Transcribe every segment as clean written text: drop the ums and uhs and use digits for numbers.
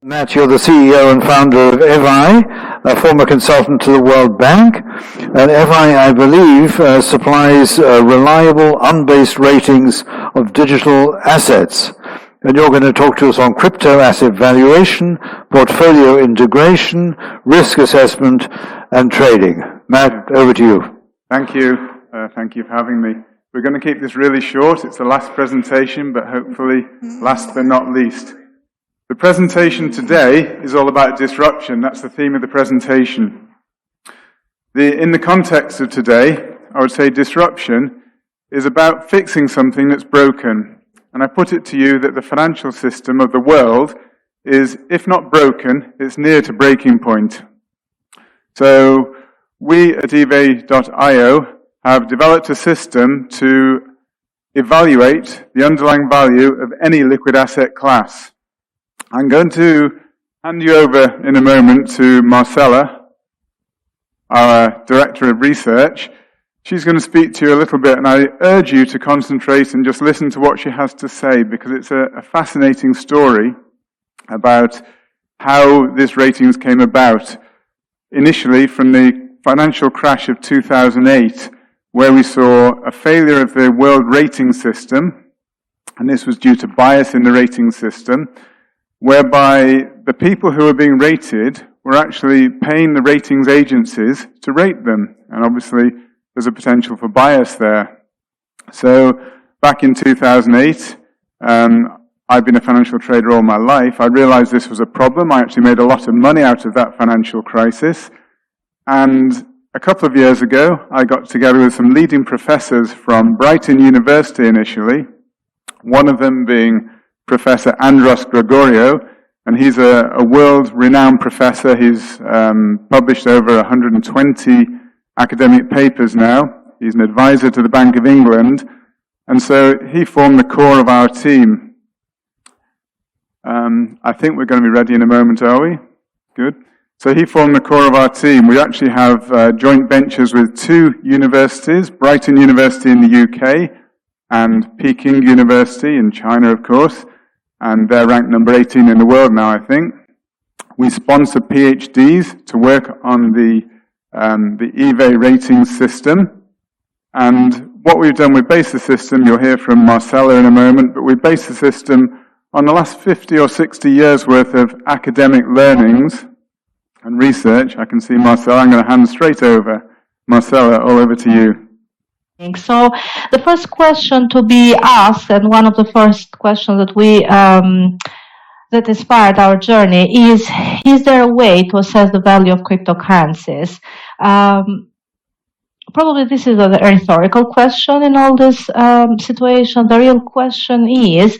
Matt, you're the CEO and founder of EVI, a former consultant to the World Bank. And EVI, I believe, supplies reliable, unbased ratings of digital assets. And you're going to talk to us on crypto asset valuation, portfolio integration, risk assessment, and trading. Matt, over to you. Thank you. Thank you for having me. We're going to keep this really short. It's the last presentation, but hopefully last but not least. The presentation today is all about disruption. That's the theme of the presentation. In the context of today, I would say disruption is about fixing something that's broken. And I put it to you that the financial system of the world is, if not broken, it's near to breaking point. So we at eBay.io have developed a system to evaluate the underlying value of any liquid asset class. I'm going to hand you over in a moment to Marsela, our Director of Research. She's going to speak to you a little bit, and I urge you to concentrate and just listen to what she has to say, because it's a fascinating story about how this ratings came about. Initially, from the financial crash of 2008, where we saw a failure of the world rating system, and this was due to bias in the rating system, whereby the people who were being rated were actually paying the ratings agencies to rate them. And obviously, there's a potential for bias there. So, back in 2008, I've been a financial trader all my life. I realized this was a problem. I actually made a lot of money out of that financial crisis. And a couple of years ago, I got together with some leading professors from Brighton University initially, one of them being Professor Andros Gregorio, and he's a world-renowned professor. He's published over 120 academic papers now. He's an advisor to the Bank of England, and so he formed the core of our team. I think we're going to be ready in a moment, are we? Good. So he formed the core of our team. We actually have joint ventures with two universities, Brighton University in the UK and Peking University in China, of course. And they're ranked number 18 in the world now, I think. We sponsor PhDs to work on the eBay rating system. And what we've done, we've based the system, you'll hear from Marsela in a moment, but we've based the system on the last 50 or 60 years worth of academic learnings and research. I can see Marsela. I'm going to hand straight over. Marsela, all over to you. So the first question to be asked, and one of the first questions that we that inspired our journey is there a way to assess the value of cryptocurrencies? Probably this is a rhetorical question in all this situation. The real question is,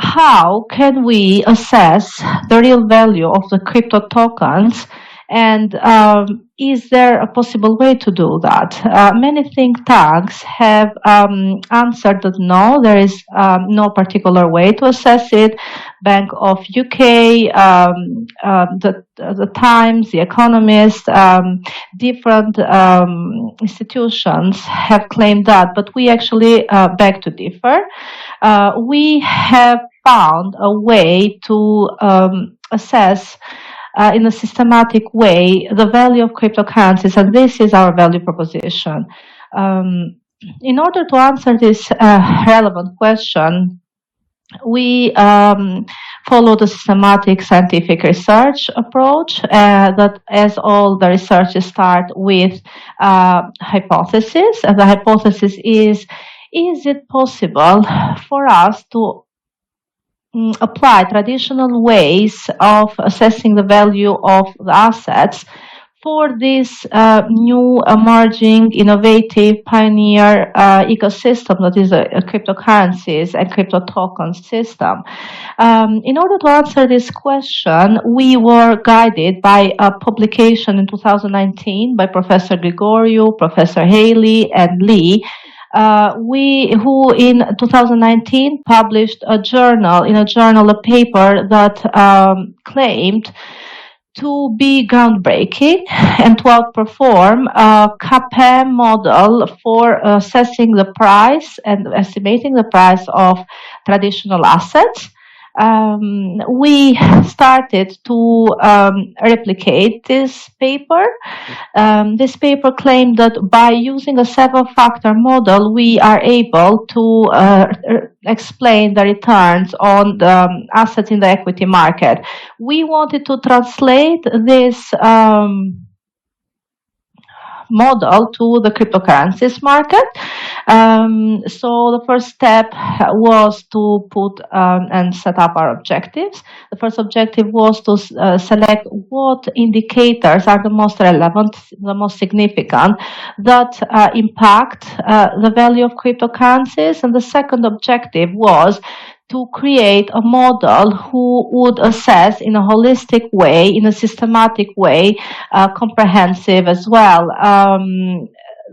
how can we assess the real value of the crypto tokens? And is there a possible way to do that? Many think tanks have answered that no, there is no particular way to assess it. Bank of UK, the Times, The Economist, different institutions have claimed that, but we actually beg to differ. We have found a way to assess in a systematic way the value of cryptocurrencies, and this is our value proposition. In order to answer this relevant question, we follow the systematic scientific research approach that, as all the researches, start with hypothesis, and the hypothesis is it possible for us to apply traditional ways of assessing the value of the assets for this new emerging, innovative, pioneer ecosystem that is a cryptocurrencies and crypto token system. In order to answer this question, we were guided by a publication in 2019 by Professor Gregorio, Professor Haley, and Lee, who in 2019 published a paper that claimed to be groundbreaking and to outperform a CAPM model for assessing the price and estimating the price of traditional assets. We started to replicate this paper. This paper claimed that by using a 7-factor model, we are able to explain the returns on the assets in the equity market. We wanted to translate this model to the cryptocurrencies market. So the first step was to put and set up our objectives. The first objective was to select what indicators are the most relevant, the most significant, that impact the value of cryptocurrencies. And the second objective was to create a model who would assess in a holistic way, in a systematic way, comprehensive as well,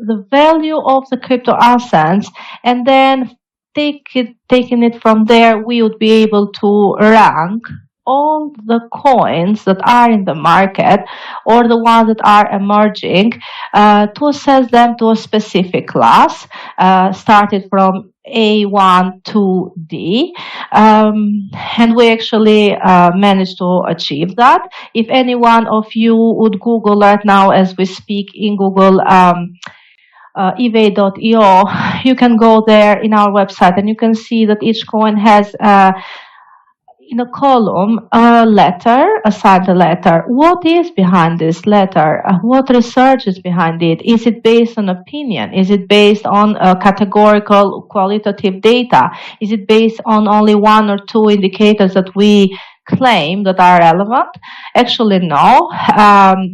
the value of the crypto assets, and then taking it from there, we would be able to rank all the coins that are in the market or the ones that are emerging to assess them to a specific class, started from A1 to D, and we actually managed to achieve that. If any one of you would Google right now as we speak in Google eBay.io, you can go there in our website and you can see that each coin has in a column a letter, assigned a letter. What is behind this letter? What research is behind it? Is it based on opinion? Is it based on categorical qualitative data? Is it based on only one or two indicators that we claim that are relevant? Actually, no.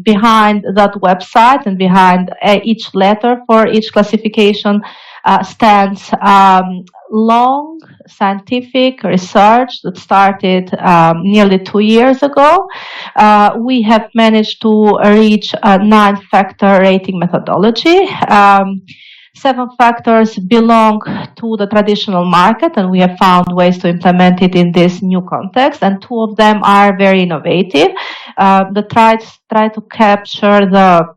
Behind that website and behind each letter for each classification stands long scientific research that started nearly 2 years ago. We have managed to reach a 9-factor rating methodology. 7 factors belong to the traditional market, and we have found ways to implement it in this new context, and 2 of them are very innovative. That try to capture the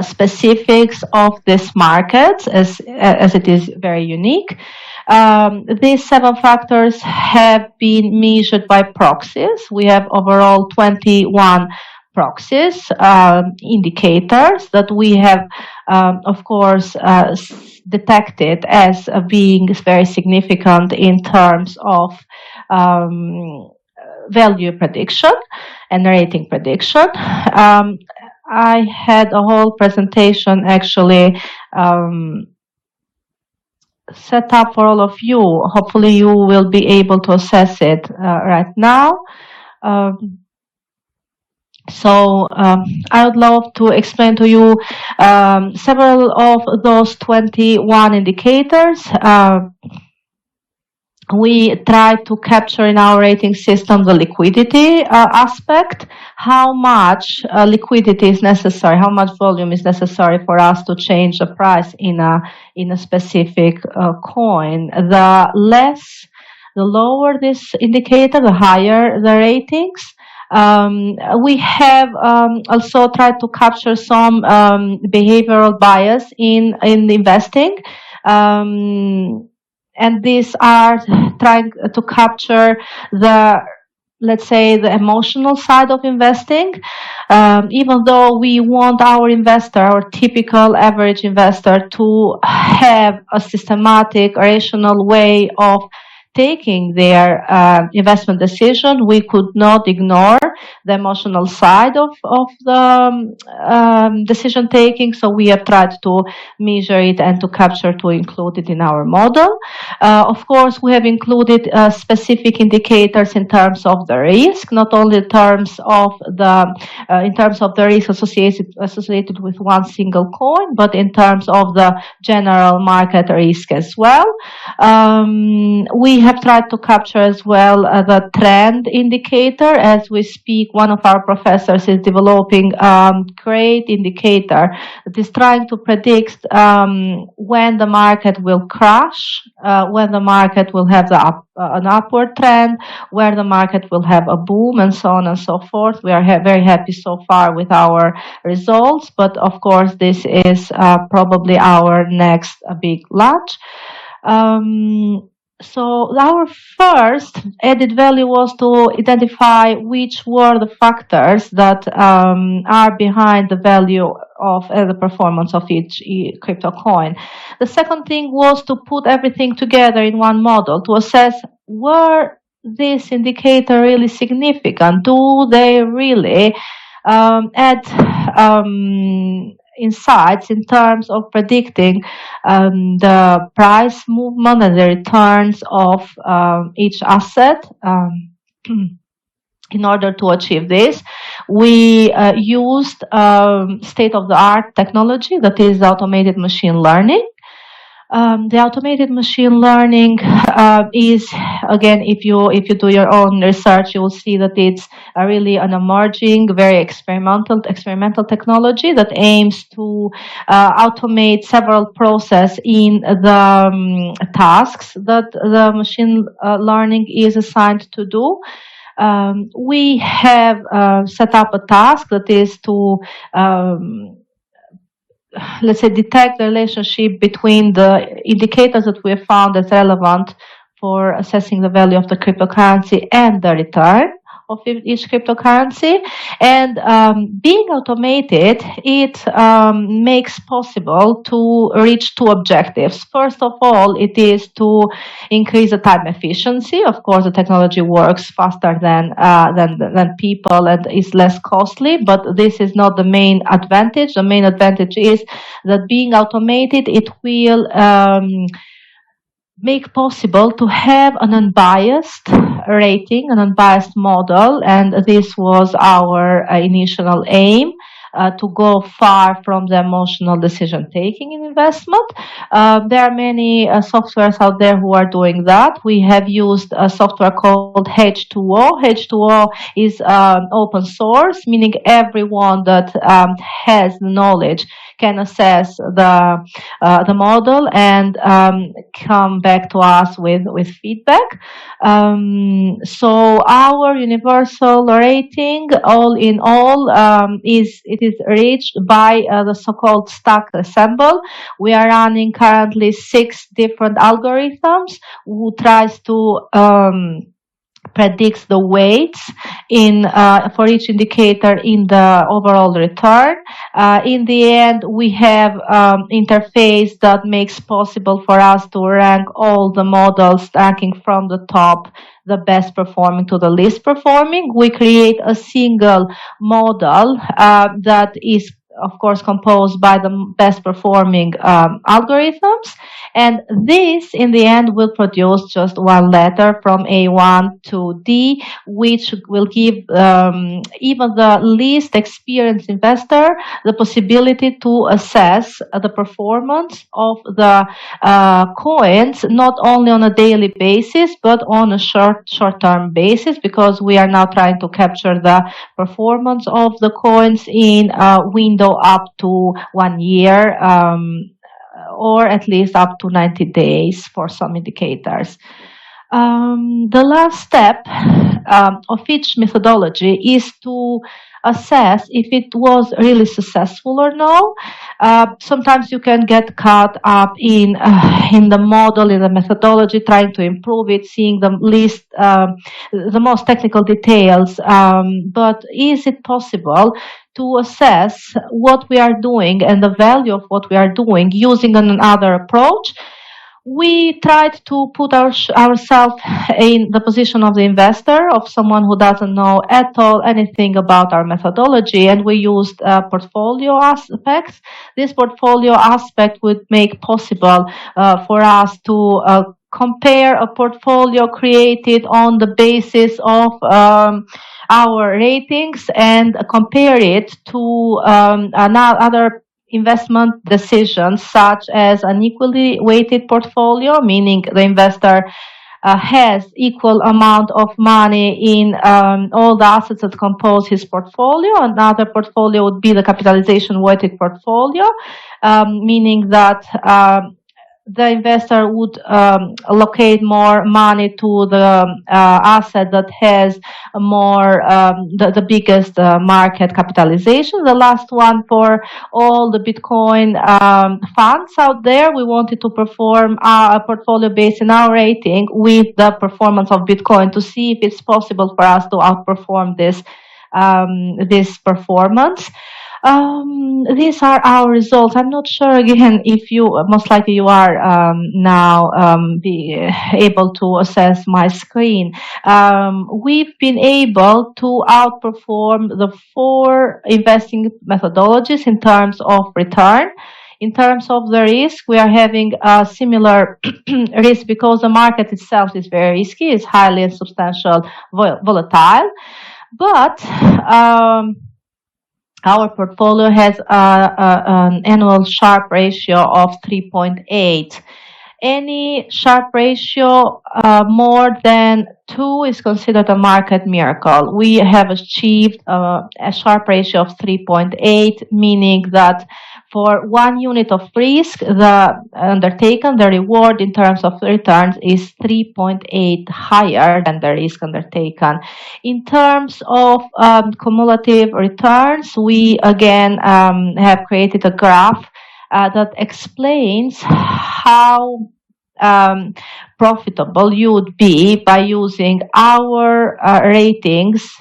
specifics of this market as it is very unique. These 7 factors have been measured by proxies. We have overall 21 proxies, indicators that we have, of course, detected as being very significant in terms of value prediction and rating prediction. I had a whole presentation actually set up for all of you. Hopefully you will be able to assess it right now. So I would love to explain to you several of those 21 indicators. We try to capture in our rating system the liquidity aspect, how much liquidity is necessary, how much volume is necessary for us to change the price in a specific coin. The lower this indicator, the higher the ratings. We have also tried to capture some behavioral bias in investing. And these are trying to capture let's say, the emotional side of investing. Even though we want our investor, our typical average investor, to have a systematic, rational way of taking their investment decision, we could not ignore the emotional side of the decision taking. So we have tried to measure it and to capture, to include it in our model. Of course, we have included specific indicators in terms of the risk, not only in terms of the risk associated with one single coin, but in terms of the general market risk as well. We have tried to capture as well the trend indicator. As we speak, one of our professors is developing a great indicator that is trying to predict when the market will crash, when the market will have an upward trend, where the market will have a boom, and so on and so forth. We are very happy so far with our results, but of course this is probably our next big launch. So our first added value was to identify which were the factors that are behind the value of the performance of each crypto coin. The second thing was to put everything together in one model to assess were this indicator really significant? Do they really add insights in terms of predicting the price movement and the returns of each asset? In order to achieve this, we used state-of-the-art technology, that is automated machine learning. The automated machine learning is, again, if you do your own research, you will see that it's really an emerging, very experimental technology that aims to automate several processes in the tasks that the machine learning is assigned to do. We have set up a task that is to let's say, detect the relationship between the indicators that we have found as relevant for assessing the value of the cryptocurrency and the return of each cryptocurrency. And being automated, it makes possible to reach two objectives. First of all, it is to increase the time efficiency. Of course, the technology works faster than people and is less costly, but this is not the main advantage. The main advantage is that being automated, it will make possible to have an unbiased rating, an unbiased model, and this was our initial aim. To go far from the emotional decision taking in investment. There are many softwares out there who are doing that. We have used a software called H2O. H2O is open source, meaning everyone that has knowledge can assess the model and come back to us with feedback. So our universal rating, all in all, is reached by the so-called stack assemble. We are running currently 6 different algorithms who tries to predicts the weights in for each indicator in the overall return. In the end, we have interface that makes possible for us to rank all the models, starting from the top, the best performing to the least performing. We create a single model that is, of course, composed by the best performing algorithms. And this, in the end, will produce just one letter from A1 to D, which will give even the least experienced investor the possibility to assess the performance of the coins, not only on a daily basis, but on a short-term basis, because we are now trying to capture the performance of the coins in a window up to 1 year, or at least up to 90 days for some indicators. The last step of each methodology is to assess if it was really successful or no. Sometimes you can get caught up in the model, in the methodology, trying to improve it, seeing the most technical details. But is it possible to assess what we are doing and the value of what we are doing using another approach? We tried to put ourselves in the position of the investor, of someone who doesn't know at all anything about our methodology, and we used portfolio aspects. This portfolio aspect would make possible for us to compare a portfolio created on the basis of our ratings and compare it to other investment decisions, such as an equally weighted portfolio, meaning the investor has equal amount of money in all the assets that compose his portfolio. Another portfolio would be the capitalization weighted portfolio, meaning that the investor would allocate more money to the asset that has more the biggest market capitalization. The last one for all the Bitcoin funds out there, we wanted to perform a portfolio based in our rating with the performance of Bitcoin to see if it's possible for us to outperform this performance. These are our results. I'm not sure again if you, most likely you are now be able to assess my screen. We've been able to outperform the 4 investing methodologies in terms of return. In terms of the risk, we are having a similar risk because the market itself is very risky, it's highly and substantial volatile. But our portfolio has an annual Sharpe ratio of 3.8. Any Sharpe ratio more than 2 is considered a market miracle. We have achieved a Sharpe ratio of 3.8, meaning that for 1 unit of risk, the reward in terms of returns is 3.8 higher than the risk undertaken. In terms of cumulative returns, we again have created a graph that explains how profitable you would be by using our ratings,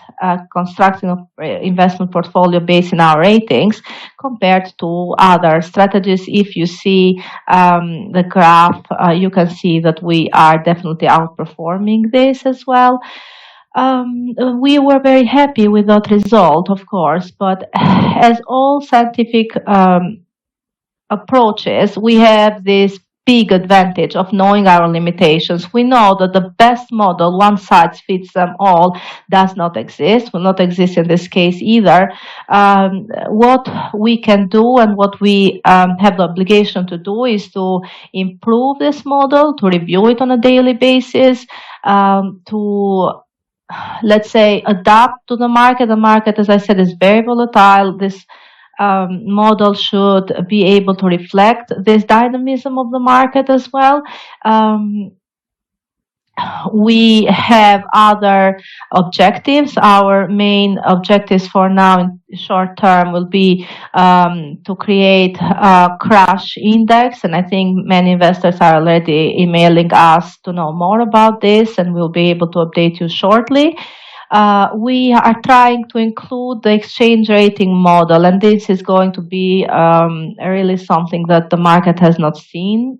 constructing an investment portfolio based in our ratings compared to other strategies. If you see the graph, you can see that we are definitely outperforming this as well. We were very happy with that result, of course, but as all scientific approaches, we have this big advantage of knowing our limitations. We know that the best model, one size fits them all, does not exist, will not exist in this case either. What we can do and what we have the obligation to do is to improve this model, to review it on a daily basis, to, let's say, adapt to the market. The market, as I said, is very volatile. This model should be able to reflect this dynamism of the market as well. We have other objectives. Our main objectives for now in short term will be to create a crash index, and I think many investors are already emailing us to know more about this, and we'll be able to update you shortly. We are trying to include the exchange rating model, and this is going to be really something that the market has not seen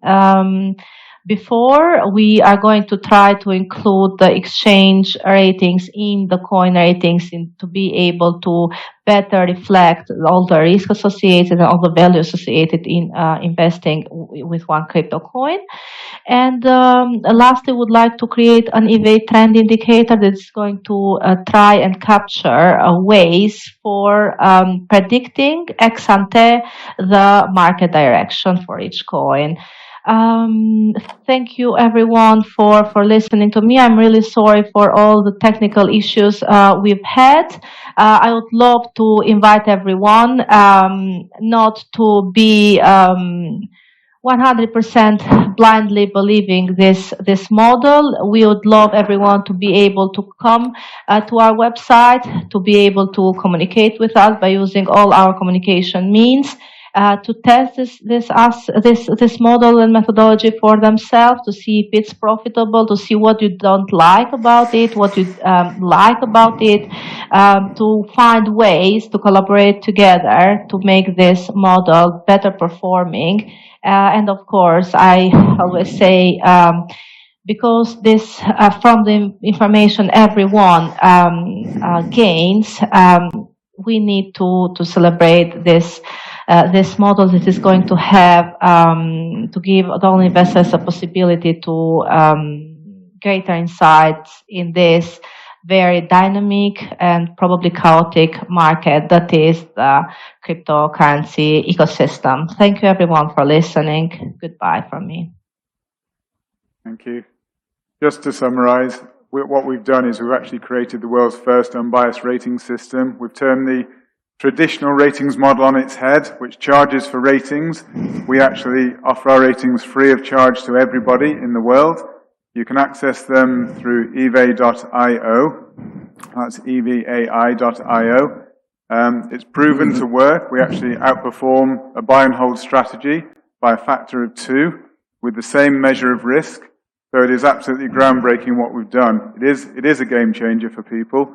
before. We are going to try to include the exchange ratings in the coin ratings to be able to better reflect all the risk associated and all the value associated in investing with one crypto coin. And lastly, we would like to create an EVA trend indicator that's going to try and capture ways for predicting ex ante the market direction for each coin. Thank you everyone for listening to me. I'm really sorry for all the technical issues we've had. I would love to invite everyone not to be 100% blindly believing this model. We would love everyone to be able to come to our website, to be able to communicate with us by using all our communication means. To test this model and methodology for themselves, to see if it's profitable, to see what you don't like about it, what you like about it, to find ways to collaborate together to make this model better performing. And of course, I always say, because this, from the information everyone gains, we need to celebrate this model that is going to have to give all investors a possibility to greater insights in this very dynamic and probably chaotic market that is the cryptocurrency ecosystem. Thank you everyone for listening. Goodbye from me. Thank you. Just to summarize, what we've done is we've actually created the world's first unbiased rating system. We've termed the traditional ratings model on its head, which charges for ratings. We actually offer our ratings free of charge to everybody in the world. You can access them through evai.io. That's evai.io. It's proven to work. We actually outperform a buy and hold strategy by a factor of 2 with the same measure of risk. So it is absolutely groundbreaking what we've done. It is a game changer for people.